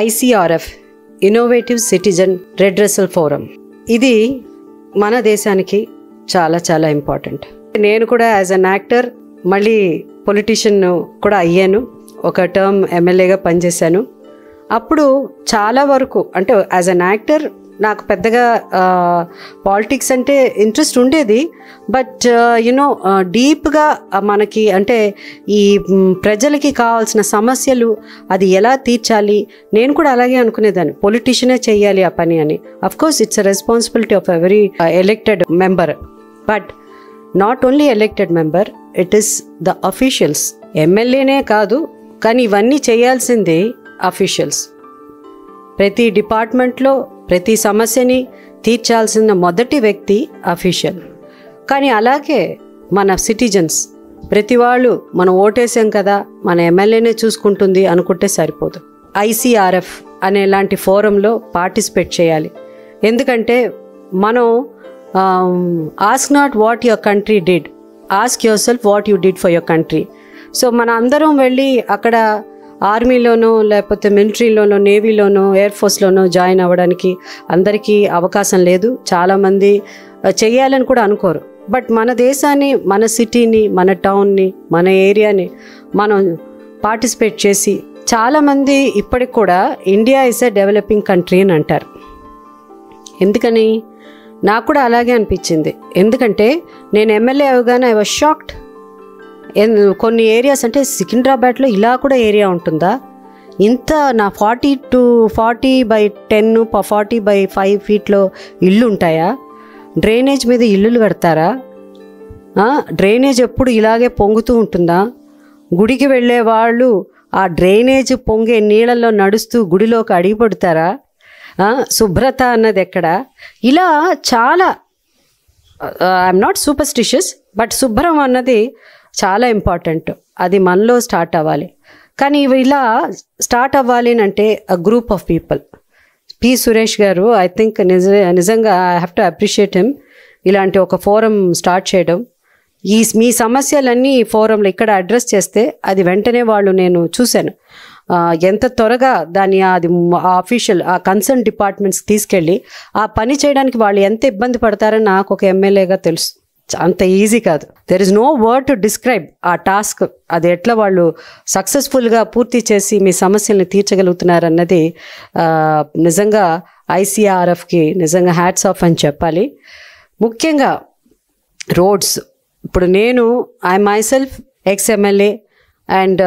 ICRF innovative citizen redressal forum. ఇది మన దేశానికి చాలా చాలా ఇంపార్టెంట్. నేను కూడా యాజ్ అన్ యాక్టర్ మళ్ళీ పొలిటీషియన్ కూడా అయ్యాను. ఒక టర్మ్ ఎమ్మెల్యేగా పనిచేశాను. అప్పుడు చాలా వరకు అంటే యాజ్ అన్ యాక్టర్ నాకు పెద్దగా పాలిటిక్స్ అంటే ఇంట్రెస్ట్ ఉండేది. బట్ యునో డీప్గా మనకి అంటే ఈ ప్రజలకి కావాల్సిన సమస్యలు అది ఎలా తీర్చాలి, నేను కూడా అలాగే అనుకునేదాన్ని. పొలిటీషియనే చేయాలి ఆ పని అని. Of course it's a responsibility of every elected member. But not only elected member, it is the officials. ఎమ్మెల్యేనే కాదు, కానీ ఇవన్నీ చేయాల్సింది అఫీషియల్స్. ప్రతి డిపార్ట్మెంట్లో ప్రతి సమస్యని తీర్చాల్సిన మొదటి వ్యక్తి అఫీషియల్. కానీ అలాగే మన సిటిజన్స్, ప్రతి వాళ్ళు మనం ఓటేసాం కదా మన ఎమ్మెల్యేనే చూసుకుంటుంది అనుకుంటే సరిపోదు. ICRF అనే లాంటి ఫోరంలో పార్టిసిపేట్ చేయాలి. ఎందుకంటే మనం ask not what your country did, ask your self what you did for your country. So మన అందరం వెళ్ళి అక్కడ ఆర్మీలోనో లేకపోతే మిలిటరీలోనో నేవీలోనో ఎయిర్ ఫోర్స్లోనో జాయిన్ అవ్వడానికి అందరికీ అవకాశం లేదు. చాలామంది చెయ్యాలని కూడా అనుకోరు. బట్ మన దేశాన్ని, మన సిటీని, మన టౌన్ని, మన ఏరియాని మనం పార్టిసిపేట్ చేసి, చాలామంది ఇప్పటికి కూడా India is a developing country అని అంటారు. ఎందుకని? నాకు కూడా అలాగే అనిపించింది. ఎందుకంటే నేను ఎమ్మెల్యే అవగానే ఐ వాజ్ షాక్డ్. కొన్ని ఏరియాస్ అంటే సికింద్రాబాద్లో ఇలా కూడా ఏరియా ఉంటుందా, ఇంత నా 40x10 40x5 ఫీట్లో ఇల్లు ఉంటాయా, డ్రైనేజ్ మీద ఇల్లులు కడతారా, డ్రైనేజ్ ఎప్పుడు ఇలాగే పొంగుతూ ఉంటుందా, గుడికి వెళ్ళే వాళ్ళు ఆ డ్రైనేజ్ పొంగే నీళ్ళల్లో నడుస్తూ గుడిలోకి అడిగిపడతారా, శుభ్రత అన్నది ఎక్కడ, ఇలా చాలా. ఐఎమ్ నాట్ సూపర్స్టిషియస్, బట్ శుభ్రం అన్నది చాలా ఇంపార్టెంట్. అది మనలో స్టార్ట్ అవ్వాలి. కానీ ఇవి ఇలా స్టార్ట్ అవ్వాలి అంటే అ group of people. P Suresh గారు ఐ థింక్ నిజంగా I have to appreciate him. ఇలాంటి ఒక ఫోరం స్టార్ట్ చేయడం, మీ సమస్యలన్నీ ఈ ఫోరంలో ఇక్కడ అడ్రస్ చేస్తే అది వెంటనే వాళ్ళు, నేను చూశాను ఎంత త్వరగా దాన్ని అది అఫీషియల్ ఆ కన్సర్న్ డిపార్ట్మెంట్స్కి తీసుకెళ్ళి ఆ పని చేయడానికి వాళ్ళు ఎంత ఇబ్బంది పడతారని నాకు ఒక ఎమ్మెల్యేగా తెలుసు. అంత ఈజీ కాదు. There is no word to describe ఆ టాస్క్. అది ఎట్లా వాళ్ళు సక్సెస్ఫుల్గా పూర్తి చేసి మీ సమస్యల్ని తీర్చగలుగుతున్నారు అన్నది నిజంగా ICRFకి నిజంగా హ్యాట్స్ ఆఫ్ అని చెప్పాలి. ముఖ్యంగా రోడ్స్. ఇప్పుడు నేను I my self X-MLA and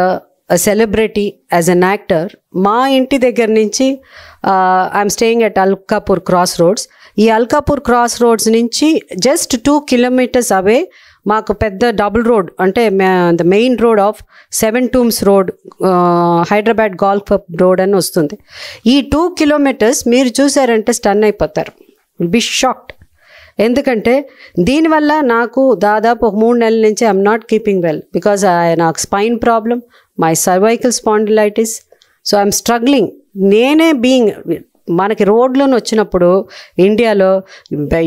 celebrity as an actor. మా ఇంటి దగ్గర నుంచి I'm staying at Alkapur cross roads. ఈ అల్కాపూర్ క్రాస్ రోడ్స్ నుంచి జస్ట్ 2 kilometers అవే మాకు పెద్ద డబుల్ రోడ్, అంటే the main road of 7 Tombs road, Hyderabad golf road అని వస్తుంది. ఈ 2 kilometers మీరు చూసారంటే స్టన్ అయిపోతారు, విల్ బి షాక్డ్. ఎందుకంటే దీనివల్ల నాకు దాదాపు ఒక 3 నెలల నుంచి I'm not keeping well, because నాకు spine problem, my cervical spondylitis. So I'm struggling. నేనే బీయింగ్ మనకి రోడ్లోనే వచ్చినప్పుడు ఇండియాలో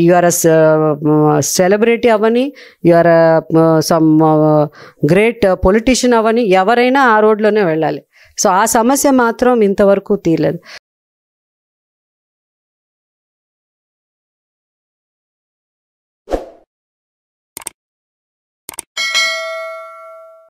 యు ఆర్ సెలబ్రిటీ అవని, you are some great politician అవని, ఎవరైనా ఆ రోడ్లోనే వెళ్ళాలి. సో ఆ సమస్య మాత్రం ఇంతవరకు తీరలేదు.